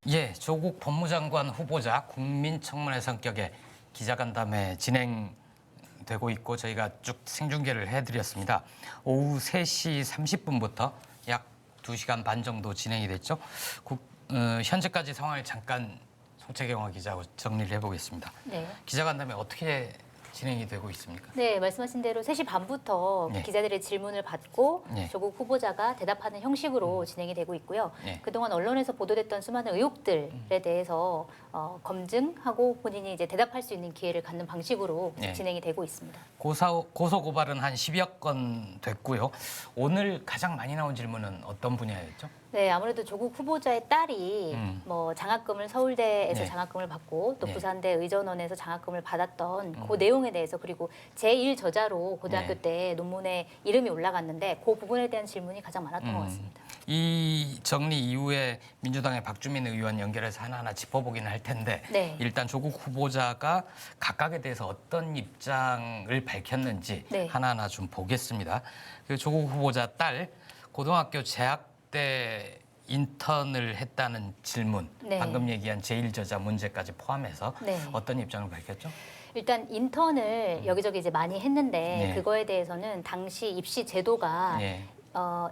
예, 조국 법무장관 후보자 국민청문회 성격의 기자간담회 진행되고 있고 저희가 쭉 생중계를 해드렸습니다. 오후 3시 30분부터 약 2시간 반 정도 진행이 됐죠. 현재까지 상황을 잠깐 송채경화 기자하고 정리를 해보겠습니다. 네. 기자간담회 어떻게 진행이 되고 있습니까? 네, 말씀하신 대로 3시 반부터 네. 기자들의 질문을 받고 네. 조국 후보자가 대답하는 형식으로 진행이 되고 있고요. 네. 그동안 언론에서 보도됐던 수많은 의혹들에 대해서 검증하고 본인이 이제 대답할 수 있는 기회를 갖는 방식으로 네. 진행이 되고 있습니다. 고소 고발은 한 10여 건 됐고요. 오늘 가장 많이 나온 질문은 어떤 분야였죠? 네, 아무래도 조국 후보자의 딸이 뭐 장학금을 서울대에서 네. 장학금을 받고 또 네. 부산대 의전원에서 장학금을 받았던 그 내용에 대해서 그리고 제1저자로 고등학교 네. 때 논문에 이름이 올라갔는데 그 부분에 대한 질문이 가장 많았던 것 같습니다. 이 정리 이후에 민주당의 박주민 의원 연결해서 하나하나 짚어보기는 할 텐데 네. 일단 조국 후보자가 각각에 대해서 어떤 입장을 밝혔는지 네. 하나하나 좀 보겠습니다. 그 조국 후보자 딸 고등학교 재학 때 인턴을 했다는 질문, 네. 방금 얘기한 제1저자 문제까지 포함해서 네. 어떤 입장을 밝혔죠? 일단 인턴을 여기저기 이제 많이 했는데 네. 그거에 대해서는 당시 입시 제도가 네.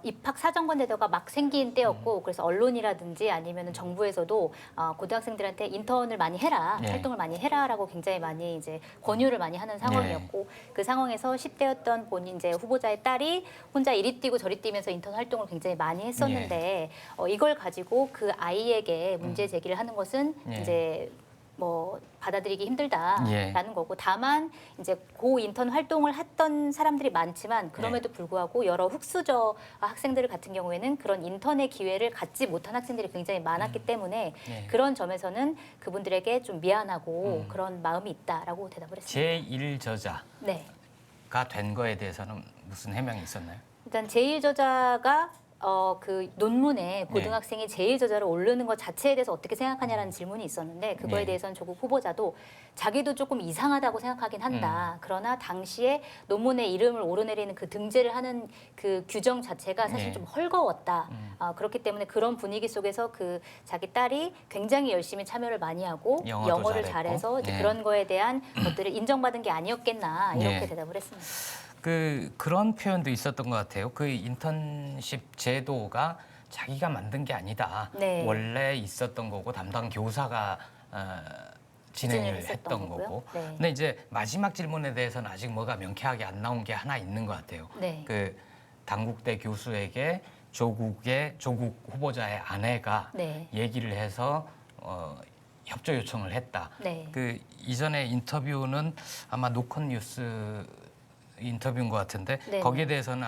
입학 사정관 제도가 막 생긴 때였고 그래서 언론이라든지 아니면 정부에서도 고등학생들한테 인턴을 많이 해라, 네. 활동을 많이 해라라고 굉장히 많이 이제 권유를 많이 하는 상황이었고 그 상황에서 10대였던 본인 이제 후보자의 딸이 혼자 이리 뛰고 저리 뛰면서 인턴 활동을 굉장히 많이 했었는데 이걸 가지고 그 아이에게 문제 제기를 하는 것은 네. 이제 뭐 받아들이기 힘들다라는 예. 거고 다만 이제 고 인턴 활동을 했던 사람들이 많지만 그럼에도 불구하고 여러 흑수저 학생들 같은 경우에는 그런 인턴의 기회를 갖지 못한 학생들이 굉장히 많았기 때문에 예. 그런 점에서는 그분들에게 좀 미안하고 그런 마음이 있다라고 대답을 했습니다. 제1저자가 네. 된 거에 대해서는 무슨 해명이 있었나요? 일단 제1저자가 그 논문에 고등학생이 제1저자를 오르는 것 자체에 대해서 어떻게 생각하냐라는 질문이 있었는데 그거에 네. 대해서는 조국 후보자도 자기도 조금 이상하다고 생각하긴 한다. 그러나 당시에 논문에 이름을 오르내리는 그 등재를 하는 그 규정 자체가 사실 네. 좀 헐거웠다. 그렇기 때문에 그런 분위기 속에서 그 자기 딸이 굉장히 열심히 참여를 많이 하고 영어도 영어를 잘했고. 잘해서 이제 네. 그런 거에 대한 것들을 인정받은 게 아니었겠나 이렇게 네. 대답을 했습니다. 그런 표현도 있었던 것 같아요. 그 인턴십 제도가 자기가 만든 게 아니다. 네. 원래 있었던 거고 담당 교사가 진행을 했었던 했던 거고요. 거고. 네. 근데 이제 마지막 질문에 대해서는 아직 뭐가 명쾌하게 안 나온 게 하나 있는 것 같아요. 네. 그 당국대 교수에게 조국 후보자의 아내가 네. 얘기를 해서 협조 요청을 했다. 네. 그 이전에 인터뷰는 아마 노컷 뉴스 인터뷰인 것 같은데 네네. 거기에 대해서는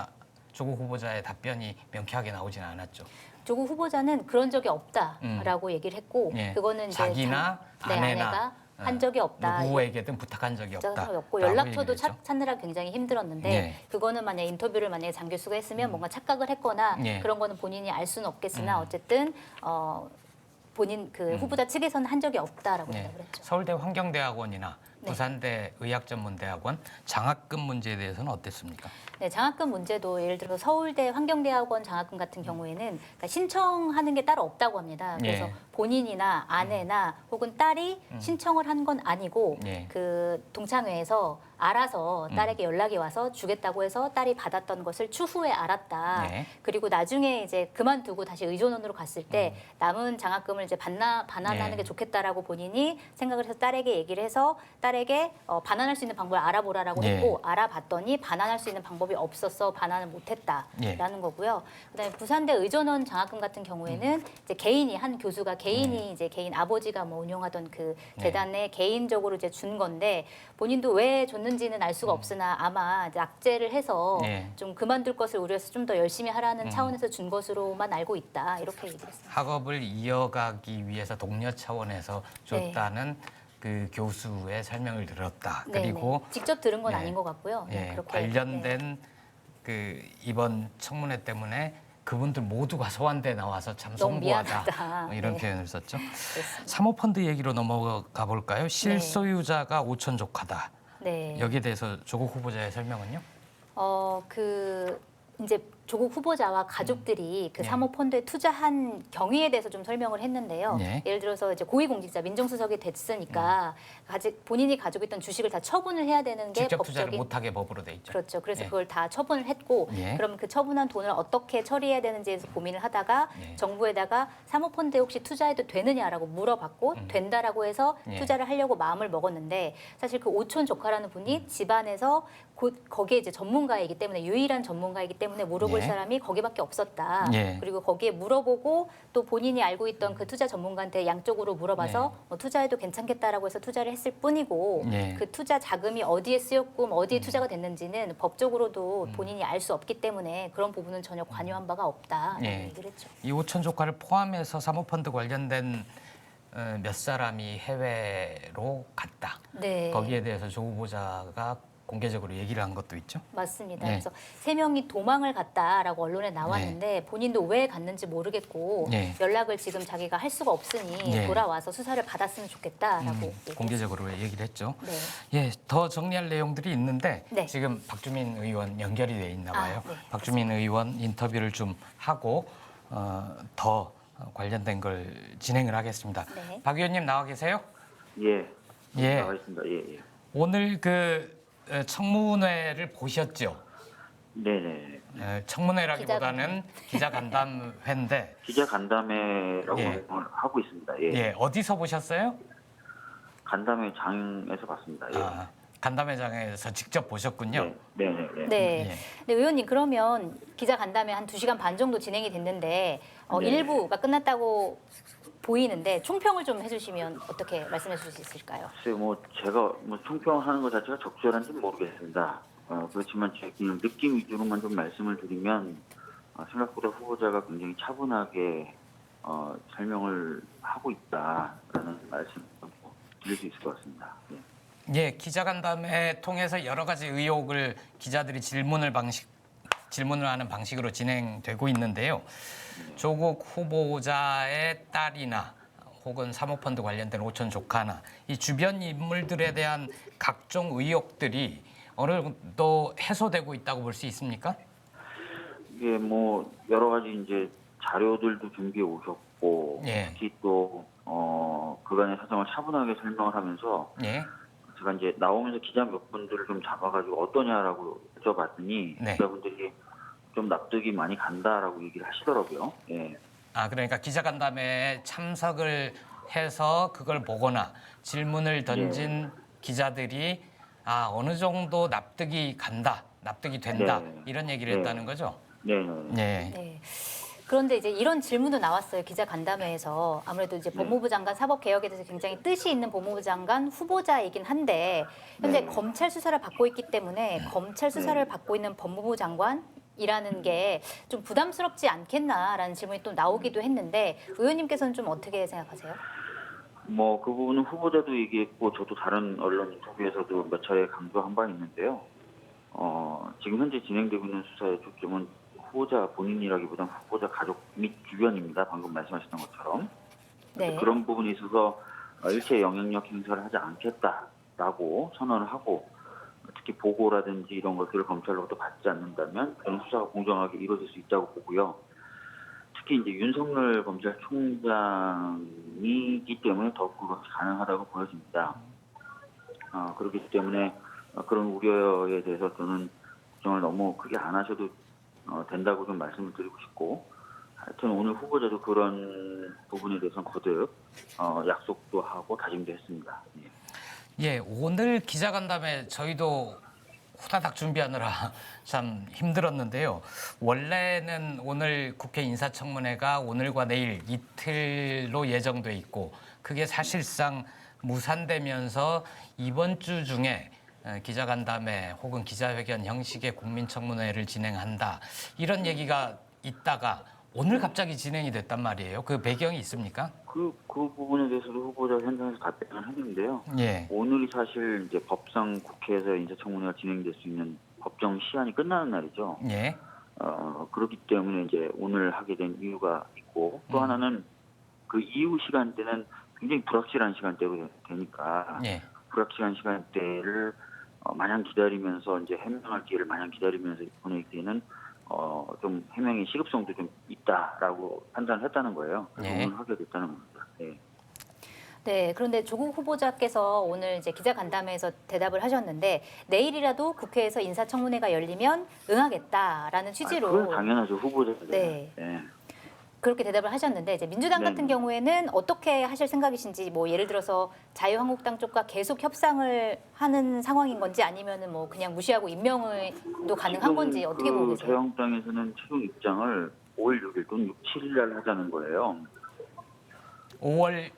조국 후보자의 답변이 명쾌하게 나오지는 않았죠. 조국 후보자는 그런 적이 없다라고 얘기를 했고 예. 그거는 이제 자기나 아내나 한 적이 없다. 누구에게든 부탁한 적이 없다. 적이 없고 연락처도 찾느라 굉장히 힘들었는데 예. 그거는 만약 인터뷰를 만약에 장 교수가 했으면 뭔가 착각을 했거나 예. 그런 거는 본인이 알 수는 없겠으나 어쨌든 본인 그 후보자 측에서는 한 적이 없다라고 네. 대답을 했죠. 서울대 환경대학원이나 네. 부산대 의학전문대학원 장학금 문제에 대해서는 어땠습니까? 네, 장학금 문제도 예를 들어 서울대 환경대학원 장학금 같은 경우에는 그러니까 신청하는 게 따로 없다고 합니다. 그래서 예. 본인이나 아내나 혹은 딸이 신청을 한 건 아니고 예. 그 동창회에서 알아서 딸에게 연락이 와서 주겠다고 해서 딸이 받았던 것을 추후에 알았다. 네. 그리고 나중에 이제 그만두고 다시 의존원으로 갔을 때 남은 장학금을 이제 반환하는 네. 게 좋겠다라고 본인이 생각을 해서 딸에게 얘기를 해서 딸에게 반환할 수 있는 방법을 알아보라라고 네. 했고 알아봤더니 반환할 수 있는 방법이 없어서 반환을 못했다라는 거고요. 그다음에 부산대 의전원 장학금 같은 경우에는 이제 개인이 한 교수가 개인이 이제 개인 아버지가 뭐 운영하던 그 네. 재단에 개인적으로 이제 준 건데 본인도 왜 줬는지는 알 수가 없으나 아마 이제 악재를 해서 네. 좀 그만둘 것을 우려해서 좀 더 열심히 하라는 차원에서 준 것으로만 알고 있다 이렇게 얘기를 했습니다. 학업을 이어가기 위해서 동료 차원에서 줬다는 그 교수의 설명을 들었다. 그리고 네네. 직접 들은 건 네. 아닌 것 같고요. 예, 그렇게 관련된 그 이번 청문회 때문에 그분들 모두가 소환돼 나와서 참 너무 송구하다 미안하다. 뭐 이런 네. 표현을 썼죠. 그렇습니다. 사모펀드 얘기로 넘어가 볼까요? 실소유자가 5천족하다. 네. 여기에 대해서 조국 후보자의 설명은요? 그 이제 조국 후보자와 가족들이 그 네. 사모펀드에 투자한 경위에 대해서 좀 설명을 했는데요. 네. 예를 들어서 이제 고위공직자 민정수석이 됐으니까 본인이 가지고 있던 주식을 다 처분을 해야 되는 게 직접 투자를 법적인 못하게 법으로 돼 있죠. 그렇죠. 그래서 예. 그걸 다 처분을 했고 예. 그럼 그 처분한 돈을 어떻게 처리해야 되는지에서 고민을 하다가 예. 정부에다가 사모펀드에 혹시 투자해도 되느냐라고 물어봤고 된다라고 해서 예. 투자를 하려고 마음을 먹었는데 사실 그 오촌 조카라는 분이 집안에서 거기에 이제 전문가이기 때문에 유일한 전문가이기 때문에 물어볼 예. 사람이 거기밖에 없었다. 예. 그리고 거기에 물어보고 또 본인이 알고 있던 그 투자 전문가한테 양쪽으로 물어봐서 뭐 투자해도 괜찮겠다라고 해서 투자를 했을 뿐이고 예. 그 투자 자금이 어디에 쓰였고 어디에 투자가 됐는지는 법적으로도 본인이 알 수 없기 때문에 그런 부분은 전혀 관여한 바가 없다. 예. 얘기를 했죠. 이 오천 조카를 포함해서 사모펀드 관련된 몇 사람이 해외로 갔다. 네. 거기에 대해서 조 후보자가 공개적으로 얘기를 한 것도 있죠. 맞습니다. 네. 그래서 3명이 도망을 갔다라고 언론에 나왔는데 본인도 왜 갔는지 모르겠고 네. 연락을 지금 자기가 할 수가 없으니 네. 돌아와서 수사를 받았으면 좋겠다라고 얘기했습니다. 공개적으로 얘기를 했죠. 네. 예, 더 정리할 내용들이 있는데 네. 지금 박주민 의원 연결이 돼 있나 봐요. 네. 박주민 의원 인터뷰를 좀 하고 더 관련된 걸 진행을 하겠습니다. 네. 박 의원님 나와 계세요? 예. 예. 나와 있습니다. 예, 예. 오늘 그 청문회를 보셨죠? 네네. 청문회라기보다는 기자간담회인데 기자 간담회라고 예. 하고 있습니다. 예. 예, 어디서 보셨어요? 간담회 장에서 봤습니다. 예. 아, 간담회장에서 직접 보셨군요. 네네네. 네. 예. 네, 의원님 그러면 기자 간담회 한 2시간 반 정도 진행이 됐는데 네. 일부가 끝났다고 보이는데 총평을 좀 해주시면 어떻게 말씀해 주실 수 있을까요? 글쎄요, 제가 총평하는 것 자체가 적절한지는 모르겠습니다. 그렇지만 제 그냥 느낌 위주로만 좀 말씀을 드리면 생각보다 후보자가 굉장히 차분하게 설명을 하고 있다라는 말씀을 드릴 수 있을 것 같습니다. 예. 예, 기자간담회 통해서 여러 가지 의혹을 기자들이 질문을 하는 방식으로 진행되고 있는데요. 조국 후보자의 딸이나 혹은 사모펀드 관련된 오촌 조카나 이 주변 인물들에 대한 각종 의혹들이 어느 정도 해소되고 있다고 볼 수 있습니까? 이게 여러 가지 이제 자료들도 준비해 오셨고 예. 특히 또 그간의 사정을 차분하게 설명을 하면서 예. 제가 이제 나오면서 기자 몇 분들을 좀 잡아가지고 어떠냐라고 여쭤봤더니 네. 기자분들이 좀 납득이 많이 간다라고 얘기를 하시더라고요. 예. 아, 그러니까 기자간담회에 참석을 해서 그걸 보거나 질문을 던진 기자들이 어느 정도 납득이 간다, 납득이 된다 네. 이런 얘기를 네. 했다는 거죠. 네. 네. 네. 그런데 이제 이런 질문도 나왔어요. 기자 간담회에서 아무래도 이제 법무부 장관 사법 개혁에 대해서 굉장히 뜻이 있는 법무부 장관 후보자이긴 한데 현재 네. 검찰 수사를 받고 있기 때문에 검찰 수사를 받고 있는 법무부 장관이라는 게 좀 부담스럽지 않겠나라는 질문이 또 나오기도 했는데 의원님께서는 좀 어떻게 생각하세요? 그 부분은 후보자도 얘기했고 저도 다른 언론 인터뷰에서도 몇 차례 강조한 바 있는데요. 지금 현재 진행되고 있는 수사의 초점은 후보자 본인이라기보다는 후보자 가족 및 주변입니다. 방금 말씀하셨던 것처럼. 네. 그런 부분에 있어서 일체 영향력 행사를 하지 않겠다라고 선언을 하고 특히 보고라든지 이런 것들을 검찰로부터 받지 않는다면 그런 수사가 공정하게 이루어질 수 있다고 보고요. 특히 이제 윤석열 검찰총장이기 때문에 더욱 그것이 가능하다고 보여집니다. 그렇기 때문에 그런 우려에 대해서 저는 걱정을 너무 크게 안 하셔도 된다고 좀 말씀을 드리고 싶고 하여튼 오늘 후보자도 그런 부분에 대해서는 거듭 약속도 하고 다짐도 했습니다. 예. 예, 오늘 기자간담회 저희도 후다닥 준비하느라 참 힘들었는데요. 원래는 오늘 국회 인사청문회가 오늘과 내일 이틀로 예정돼 있고 그게 사실상 무산되면서 이번 주 중에 기자간담회 혹은 기자회견 형식의 국민청문회를 진행한다. 이런 얘기가 있다가 오늘 갑자기 진행이 됐단 말이에요. 그 배경이 있습니까? 그 부분에 대해서도 후보자 현장에서 답변을 했는데요. 예. 오늘이 사실 이제 법상 국회에서 인사청문회가 진행될 수 있는 법정 시한이 끝나는 날이죠. 예. 그렇기 때문에 이제 오늘 하게 된 이유가 있고 또 하나는 그 이후 시간대는 굉장히 불확실한 시간대로 되니까 예. 불확실한 시간대를 마냥 기다리면서 이제 해명할 기회를 마냥 기다리면서 보내기에는 좀 해명의 시급성도 좀 있다라고 판단했다는 거예요. 그래서 네. 오늘 하게 됐다는 겁니다. 네. 네, 그런데 조국 후보자께서 오늘 이제 기자간담회에서 대답을 하셨는데 내일이라도 국회에서 인사청문회가 열리면 응하겠다라는 취지로 그건 당연하죠. 후보자들. 네. 네. 그렇게 대답을 하셨는데 이제 민주당 네. 같은 경우에는 어떻게 하실 생각이신지 뭐 예를 들어서 자유한국당 쪽과 계속 협상을 하는 상황인 건지 아니면은 뭐 그냥 무시하고 임명도 가능한 건지 어떻게 보고 계세요? 자유한국당에서는 최종 입장을 5월 6일 또는 6, 7일 날 하자는 거예요. 5월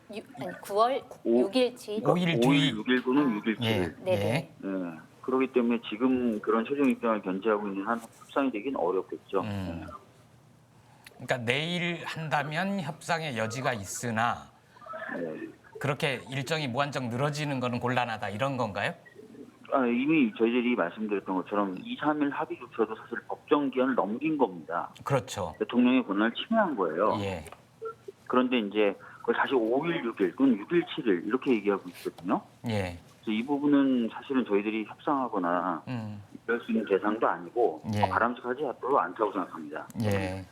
9월 6일, 7일. 5일 뒤. 6일 또는 6일 7일. 예. 네네. 네. 그렇기 때문에 지금 그런 최종 입장을 견지하고 있는 한 협상이 되긴 어렵겠죠. 네. 그러니까 내일 한다면 협상의 여지가 있으나 네. 그렇게 일정이 무한정 늘어지는 거는 곤란하다 이런 건가요? 이미 저희들이 말씀드렸던 것처럼 2, 3일 합의조차도 사실 법정 기한을 넘긴 겁니다. 그렇죠. 대통령의 권한을 침해한 거예요. 예. 그런데 이제 그걸 다시 5일 6일 또는 6일 7일 이렇게 얘기하고 있거든요. 예. 그래서 이 부분은 사실은 저희들이 협상하거나 이럴 수 있는 대상도 아니고 예. 바람직하지 별로 않다고 생각합니다. 예.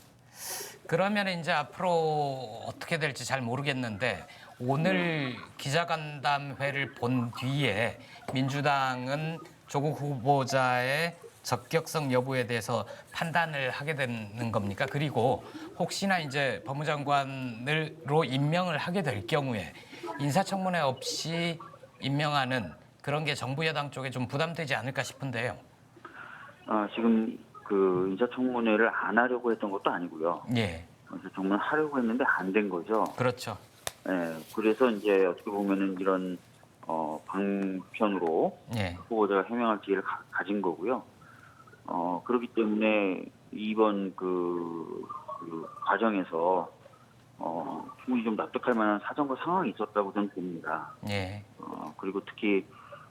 그러면 이제 앞으로 어떻게 될지 잘 모르겠는데 오늘 기자간담회를 본 뒤에 민주당은 조국 후보자의 적격성 여부에 대해서 판단을 하게 되는 겁니까? 그리고 혹시나 이제 법무장관으로 임명을 하게 될 경우에 인사청문회 없이 임명하는 그런 게 정부 여당 쪽에 좀 부담되지 않을까 싶은데요. 지금 그 인사청문회를 안 하려고 했던 것도 아니고요. 예. 정말 하려고 했는데 안 된 거죠. 그렇죠. 예, 그래서 이제 어떻게 보면은 이런 방편으로 예. 후보자가 해명할 기회를 가진 거고요. 그렇기 때문에 이번 그 과정에서 충분히 좀 납득할 만한 사정과 상황이 있었다고 저는 봅니다. 예. 그리고 특히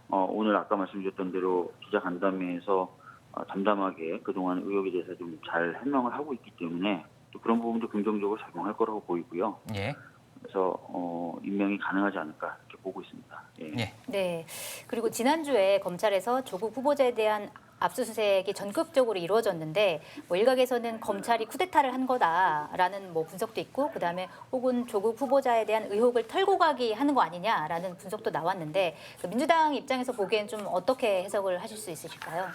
오늘 아까 말씀드렸던 대로 기자간담회에서 담담하게 그동안 의혹에 대해서 좀 잘 해명을 하고 있기 때문에 또 그런 부분도 긍정적으로 작용할 거라고 보이고요. 예. 그래서 임명이 가능하지 않을까 이렇게 보고 있습니다. 예. 예. 네. 그리고 지난주에 검찰에서 조국 후보자에 대한 압수수색이 전격적으로 이루어졌는데 뭐 일각에서는 검찰이 쿠데타를 한 거다라는 뭐 분석도 있고 그다음에 혹은 조국 후보자에 대한 의혹을 털고 가기 하는 거 아니냐라는 분석도 나왔는데 그 민주당 입장에서 보기엔 좀 어떻게 해석을 하실 수 있으실까요?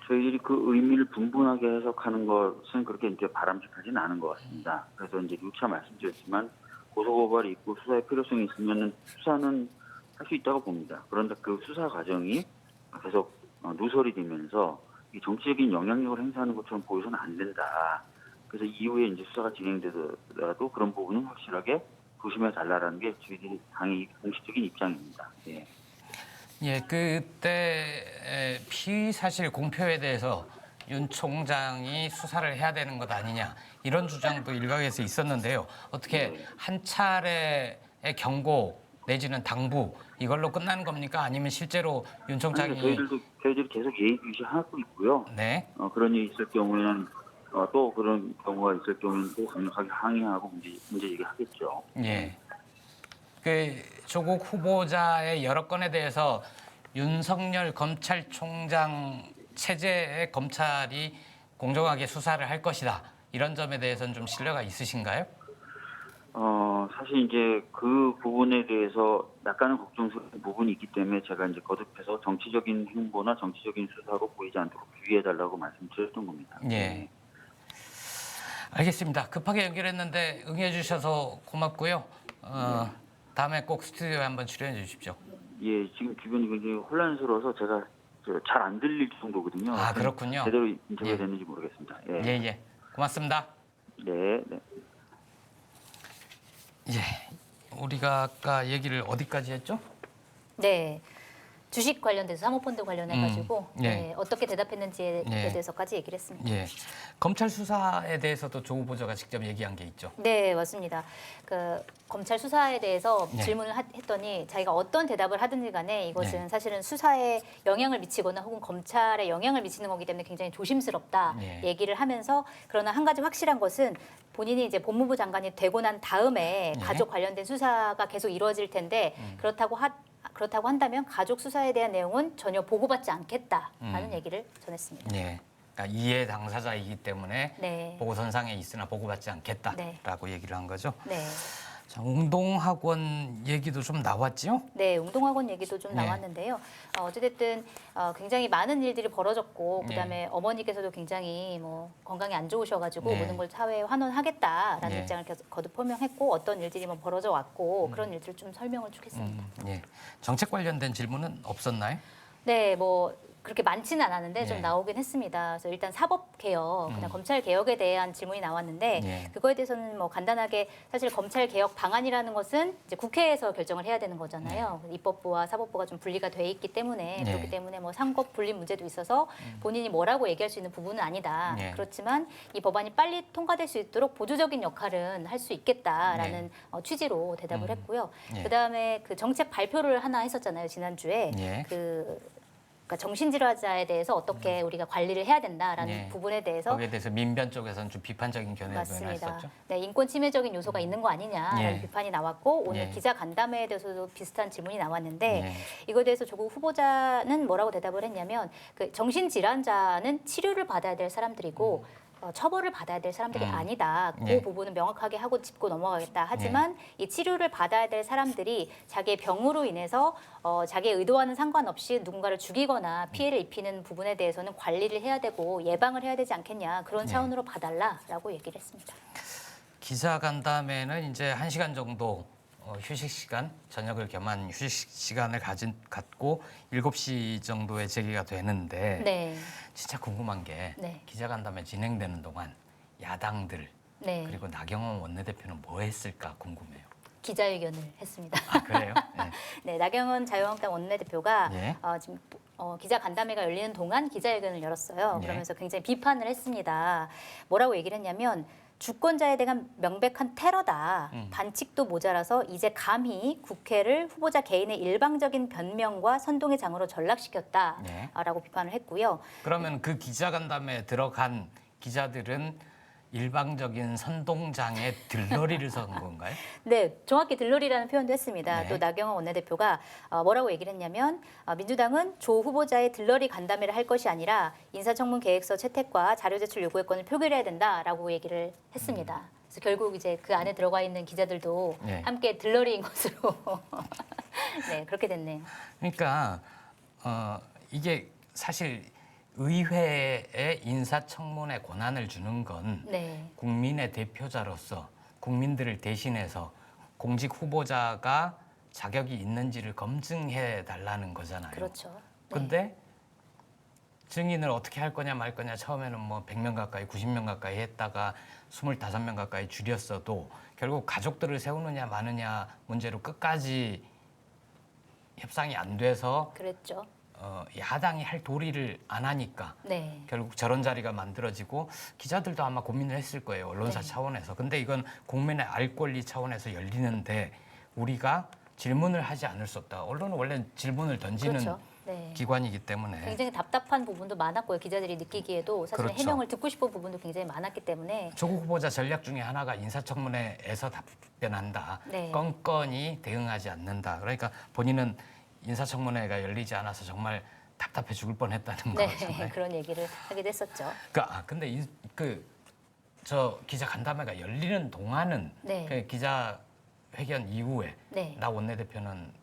저희들이 그 의미를 분분하게 해석하는 것은 그렇게 이제 바람직하지는 않은 것 같습니다. 그래서 이제 누차 말씀드렸지만 고소고발이 있고 수사의 필요성이 있으면 수사는 할 수 있다고 봅니다. 그런데 그 수사 과정이 계속 누설이 되면서 이 정치적인 영향력을 행사하는 것처럼 보여서는 안 된다. 그래서 이후에 이제 수사가 진행되더라도 그런 부분은 확실하게 조심해 달라라는 게 저희들이 당의 공식적인 입장입니다. 예. 예, 그때 피의 사실 공표에 대해서 윤 총장이 수사를 해야 되는 것 아니냐 이런 주장도 일각에서 있었는데요. 어떻게 한 차례의 경고 내지는 당부 이걸로 끝나는 겁니까? 아니면 실제로 윤 총장이 저희들이 계속 예의주시하고 있고요. 네, 그런 일이 있을 경우에는 또 그런 경우가 있을 경우에는 또 강력하게 항의하고 문제 제기하겠죠. 예. 그 조국 후보자의 여러 건에 대해서 윤석열 검찰총장 체제의 검찰이 공정하게 수사를 할 것이다. 이런 점에 대해서는 좀 신뢰가 있으신가요? 사실 이제 그 부분에 대해서 약간은 걱정스러운 부분이 있기 때문에 제가 이제 거듭해서 정치적인 행보나 정치적인 수사로 보이지 않도록 주의해달라고 말씀드렸던 겁니다. 예. 알겠습니다. 급하게 연결했는데 응해주셔서 고맙고요. 다음에 꼭 스튜디오에 한번 출연해 주십시오. 예, 지금 주변이 굉장히 혼란스러워서 제가 잘 안 들릴 정도거든요. 아, 그렇군요. 제대로 인터뷰가 예. 됐는지 모르겠습니다. 예, 예. 고맙습니다. 네, 네. 예. 우리가 아까 얘기를 어디까지 했죠? 네. 주식 관련돼서 사모펀드 관련해가지고 예. 네, 어떻게 대답했는지에 예. 대해서까지 얘기를 했습니다. 예. 검찰 수사에 대해서도 조 후보자가 직접 얘기한 게 있죠. 네, 맞습니다. 그 검찰 수사에 대해서 네. 질문을 했더니 자기가 어떤 대답을 하든지 간에 이것은 네. 사실은 수사에 영향을 미치거나 혹은 검찰에 영향을 미치는 거기 때문에 굉장히 조심스럽다 네. 얘기를 하면서 그러나 한 가지 확실한 것은 본인이 이제 법무부 장관이 되고 난 다음에 네. 가족 관련된 수사가 계속 이루어질 텐데 그렇다고 한다면 가족 수사에 대한 내용은 전혀 보고받지 않겠다라는 얘기를 전했습니다. 예. 그러니까 이해 당사자이기 때문에 네. 보고선상에 있으나 보고받지 않겠다라고 얘기를 한 거죠. 네. 자, 운동학원 얘기도 좀 나왔지요? 네, 운동학원 얘기도 좀 네. 나왔는데요. 어찌됐든 굉장히 많은 일들이 벌어졌고 네. 그다음에 어머니께서도 굉장히 뭐 건강이 안 좋으셔가지고 네. 모든 걸 사회에 환원하겠다라는 네. 입장을 거듭 표명했고 어떤 일들이 뭐 벌어져 왔고 그런 일들을 좀 설명을 주겠습니다. 예. 정책 관련된 질문은 없었나요? 네, 뭐 그렇게 많지는 않았는데 예. 좀 나오긴 했습니다. 그래서 일단 사법 개혁, 그냥 검찰 개혁에 대한 질문이 나왔는데 예. 그거에 대해서는 뭐 간단하게 사실 검찰 개혁 방안이라는 것은 이제 국회에서 결정을 해야 되는 거잖아요. 입법부와 사법부가 좀 분리가 돼 있기 때문에 예. 그렇기 때문에 뭐 상법 분립 문제도 있어서 본인이 뭐라고 얘기할 수 있는 부분은 아니다. 예. 그렇지만 이 법안이 빨리 통과될 수 있도록 보조적인 역할은 할 수 있겠다라는 취지로 대답을 했고요. 예. 그다음에 그 정책 발표를 하나 했었잖아요. 지난주에 예. 그러니까 정신질환자에 대해서 어떻게 우리가 관리를 해야 된다라는 예. 부분에 대해서 거기에 대해서 민변 쪽에서는 좀 비판적인 견해를 맞습니다. 표현했었죠. 네, 인권 침해적인 요소가 있는 거 아니냐라는 예. 비판이 나왔고 오늘 예. 기자 간담회에 대해서도 비슷한 질문이 나왔는데 예. 이거에 대해서 조국 후보자는 뭐라고 대답을 했냐면 그 정신질환자는 치료를 받아야 될 사람들이고 처벌을 받아야 될 사람들이 아니다. 그 예. 부분은 명확하게 하고 짚고 넘어가겠다. 하지만 이 치료를 받아야 될 사람들이 자기의 병으로 인해서 자기의 의도와는 상관없이 누군가를 죽이거나 피해를 입히는 부분에 대해서는 관리를 해야 되고 예방을 해야 되지 않겠냐. 그런 차원으로 봐달라라고 얘기를 했습니다. 기자 간담회는 이제 1시간 정도 휴식 시간, 저녁을 겸한 휴식 시간을 갖고 7시 정도에 재개가 되는데 네. 진짜 궁금한 게 네. 기자 간담회 진행되는 동안 야당들 네. 그리고 나경원 원내대표는 뭐 했을까 궁금해요. 기자회견을 했습니다. 아, 그래요? 네. 네, 나경원 자유한국당 원내대표가 예. 지금 기자 간담회가 열리는 동안 기자회견을 열었어요. 예. 그러면서 굉장히 비판을 했습니다. 뭐라고 얘기를 했냐면 주권자에 대한 명백한 테러다. 반칙도 모자라서 이제 감히 국회를 후보자 개인의 일방적인 변명과 선동의 장으로 전락시켰다라고 비판을 했고요. 그러면 그 기자 간담회에 들어간 기자들은 일방적인 선동장에 들러리를 선 건가요? 네, 정확히 들러리라는 표현도 했습니다. 네. 또 나경원 원내대표가 뭐라고 얘기를 했냐면 민주당은 조 후보자의 들러리 간담회를 할 것이 아니라 인사청문 계획서 채택과 자료 제출 요구의 건을 표결해야 된다라고 얘기를 했습니다. 그래서 결국 이제 그 안에 들어가 있는 기자들도 네. 함께 들러리인 것으로 네, 그렇게 됐네요. 그러니까 이게 사실 의회에 인사청문회 권한을 주는 건 네, 국민의 대표자로서 국민들을 대신해서 공직 후보자가 자격이 있는지를 검증해 달라는 거잖아요. 그렇죠. 네. 근데 증인을 어떻게 할 거냐 말 거냐 처음에는 뭐 100명 가까이 90명 가까이 했다가 25명 가까이 줄였어도 결국 가족들을 세우느냐 마느냐 문제로 끝까지 협상이 안 돼서 그랬죠. 야당이 할 도리를 안 하니까 네, 결국 저런 자리가 만들어지고 기자들도 아마 고민을 했을 거예요. 언론사 네. 차원에서. 근데 이건 국민의 알 권리 차원에서 열리는데 우리가 질문을 하지 않을 수 없다. 언론은 원래 질문을 던지는 그렇죠. 네. 기관이기 때문에. 굉장히 답답한 부분도 많았고요. 기자들이 느끼기에도 사실 그렇죠. 해명을 듣고 싶은 부분도 굉장히 많았기 때문에 조국 후보자 전략 중에 하나가 인사청문회에서 답변한다. 네. 건건히 대응하지 않는다. 그러니까 본인은 인사청문회가 열리지 않아서 정말 답답해 죽을 뻔했다는 네, 거잖아요. 그런 얘기를 하기도 했었죠. 근데 저 기자 간담회가 열리는 동안은 네. 그 기자 회견 이후에 네. 나 원내대표는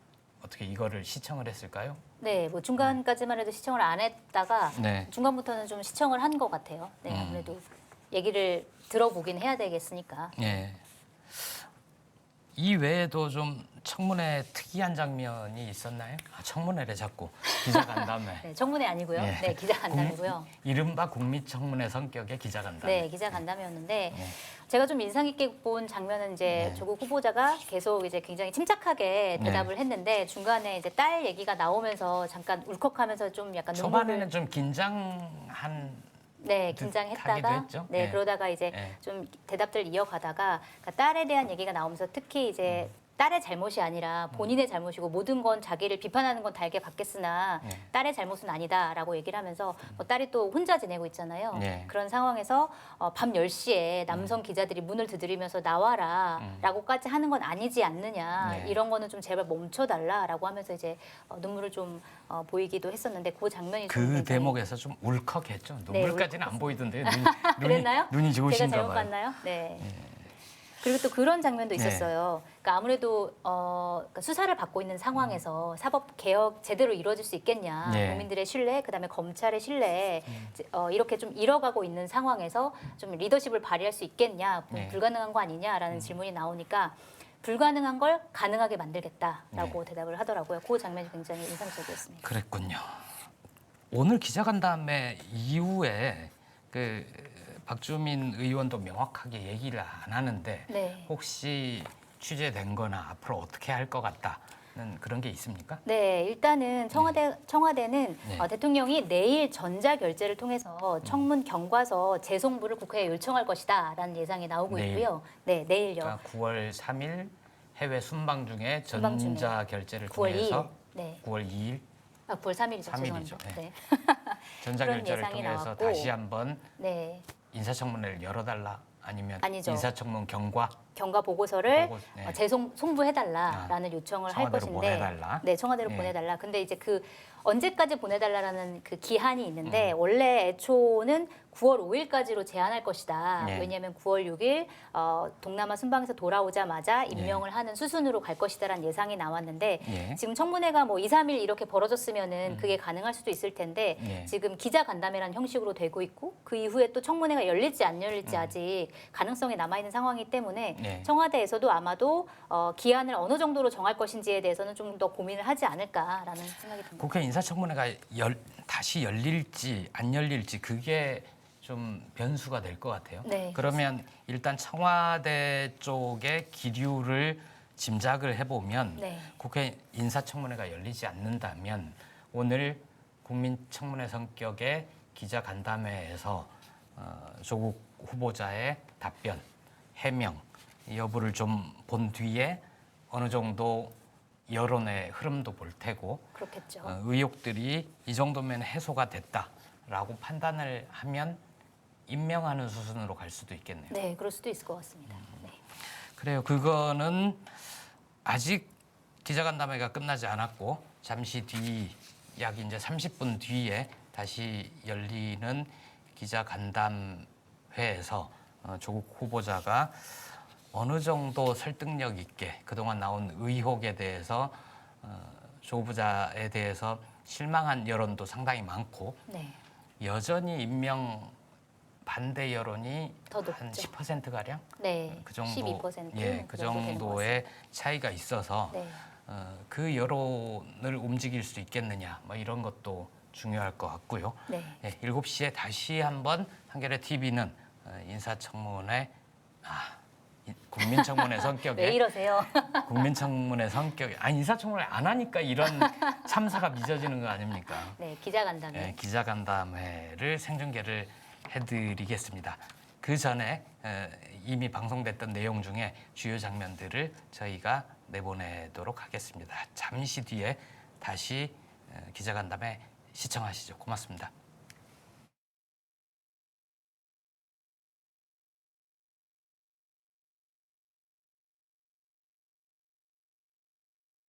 어떻게 이거를 시청을 했을까요? 네, 뭐 중간까지만 해도 시청을 안 했다가 네. 중간부터는 좀 시청을 한 것 같아요. 네, 아무래도 얘기를 들어보긴 해야 되겠으니까. 예. 이 외에도 좀 청문회 특이한 장면이 있었나요? 청문회래 자꾸 기자 간담회. 네, 청문회 아니고요. 예. 네, 기자 간담회고요. 이른바 국민청문회 성격의 기자 간담회. 네, 기자 간담회였는데 제가 좀 인상 깊게 본 장면은 이제 네. 조국 후보자가 계속 이제 굉장히 침착하게 대답을 했는데 중간에 이제 딸 얘기가 나오면서 잠깐 울컥하면서 좀 약간 초반에는 좀 긴장한 네, 하기도 긴장했다가 했죠. 네, 네. 그러다가 이제 네. 좀 대답들을 이어가다가 그러니까 딸에 대한 얘기가 나오면서 특히 이제 딸의 잘못이 아니라 본인의 잘못이고 모든 건 자기를 비판하는 건 달게 받겠으나 네. 딸의 잘못은 아니다라고 얘기를 하면서 뭐 딸이 또 혼자 지내고 있잖아요. 네. 그런 상황에서 밤 10시에 남성 기자들이 문을 두드리면서 나와라라고까지 하는 건 아니지 않느냐. 네. 이런 거는 좀 제발 멈춰달라라고 하면서 이제 눈물을 좀 보이기도 했었는데 그 장면이 좀 그 굉장히 대목에서 좀 울컥했죠. 네, 눈물까지는 안 보이던데 그랬나요? 눈이 제가 좋으신가 잘못 봐요. 봤나요? 네. 그리고 또 그런 장면도 네. 있었어요. 그러니까 아무래도 그러니까 수사를 받고 있는 상황에서 사법 개혁 제대로 이루어질 수 있겠냐, 네. 국민들의 신뢰, 그다음에 검찰의 신뢰 이렇게 좀 잃어가고 있는 상황에서 좀 리더십을 발휘할 수 있겠냐, 네. 불가능한 거 아니냐라는 질문이 나오니까 불가능한 걸 가능하게 만들겠다라고 대답을 하더라고요. 그 장면이 굉장히 인상적이었습니다. 그랬군요. 오늘 기자간담회 이후에 그 박주민 의원도 명확하게 얘기를 안 하는데 네. 혹시 취재된 거나 앞으로 어떻게 할 것 같다는 그런 게 있습니까? 네, 일단은 청와대는 네. 대통령이 내일 전자결제를 통해서 청문 경과서 재송부를 국회에 요청할 것이다라는 예상이 나오고 내일. 있고요. 네, 내일요. 그러니까 9월 3일 해외 순방 중에 순방 중에 전자 결제를 9월 통해서 2일. 네. 9월 2일 9월 3일이죠. 3일이죠. 죄송합니다. 네. 네. 전자 그런 결제를 예상이 통해서 나왔고. 다시 한번 네. 인사청문회를 열어달라 아니면 아니죠. 인사청문 경과 경과 보고서를 보고, 네. 송부해달라라는 요청을 할 청와대로 것인데, 보내달라. 네, 청와대로 예. 보내달라. 근데 이제 그 언제까지 보내달라라는 그 기한이 있는데 음. 원래 애초는 9월 5일까지로 제한할 것이다. 예. 왜냐하면 9월 6일 동남아 순방에서 돌아오자마자 임명을 하는 수순으로 갈 것이다라는 예상이 나왔는데 예. 지금 청문회가 뭐 2, 3일 이렇게 벌어졌으면은 그게 가능할 수도 있을 텐데 예. 지금 기자 간담회라는 형식으로 되고 있고 그 이후에 또 청문회가 열릴지 안 열릴지 아직 가능성이 남아 있는 상황이기 때문에 네. 청와대에서도 아마도 기한을 어느 정도로 정할 것인지에 대해서는 좀 더 고민을 하지 않을까라는 생각이 듭니다. 국회 인사청문회가 다시 열릴지 안 열릴지 그게 좀 변수가 될 것 같아요. 네, 그러면 일단 청와대 쪽의 기류를 짐작을 해보면 네. 국회 인사청문회가 열리지 않는다면 오늘 국민청문회 성격의 기자간담회에서 조국 후보자의 답변, 해명 여부를 좀 본 뒤에 어느 정도 여론의 흐름도 볼 테고 그렇겠죠. 의혹들이 이 정도면 해소가 됐다라고 판단을 하면 임명하는 수순으로 갈 수도 있겠네요. 네, 그럴 수도 있을 것 같습니다. 네. 그래요. 그거는 아직 기자간담회가 끝나지 않았고 잠시 뒤 약 이제 30분 뒤에 다시 열리는 기자간담회에서 조국 후보자가 어느 정도 설득력 있게 그동안 나온 의혹에 대해서 조 후보자에 대해서 실망한 여론도 상당히 많고 네. 여전히 임명 반대 여론이 더 한 높죠. 10%가량 네. 그 정도 12%. 예, 그 정도의 차이가 있어서 네. 그 여론을 움직일 수 있겠느냐 뭐 이런 것도 중요할 것 같고요. 네. 예, 7시에 다시 한번 한겨레 TV는 인사청문회 국민청문회 왜 성격의 이러세요? 국민청문회 성격의 인사청문회 안 하니까 이런 참사가 빚어지는 거 아닙니까? 네, 기자 간담회. 예, 기자간담회를 생중계를 해드리겠습니다. 그 전에 이미 방송됐던 내용 중에 주요 장면들을 저희가 내보내도록 하겠습니다. 잠시 뒤에 다시 기자간담회 시청하시죠. 고맙습니다.